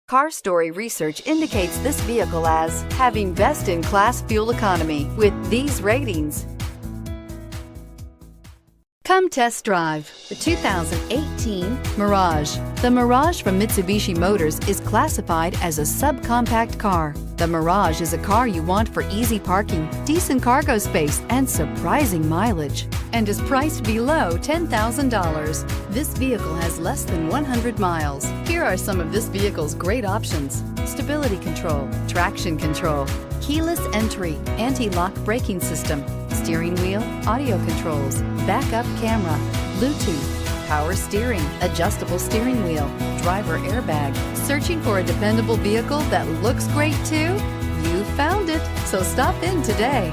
Car Story research indicates this vehicle as having best-in-class fuel economy with these ratings. Come test drive the 2018 Mirage. The Mirage from Mitsubishi Motors is classified as a subcompact car. The Mirage is a car you want for easy parking, decent cargo space, and surprising mileage, and is priced below $10,000. This vehicle has less than 100 miles. Here are some of this vehicle's great options: stability control, traction control, keyless entry, anti-lock braking system, steering wheel audio controls, backup camera, Bluetooth, power steering, adjustable steering wheel, driver airbag. Searching for a dependable vehicle that looks great too? You found it, so stop in today.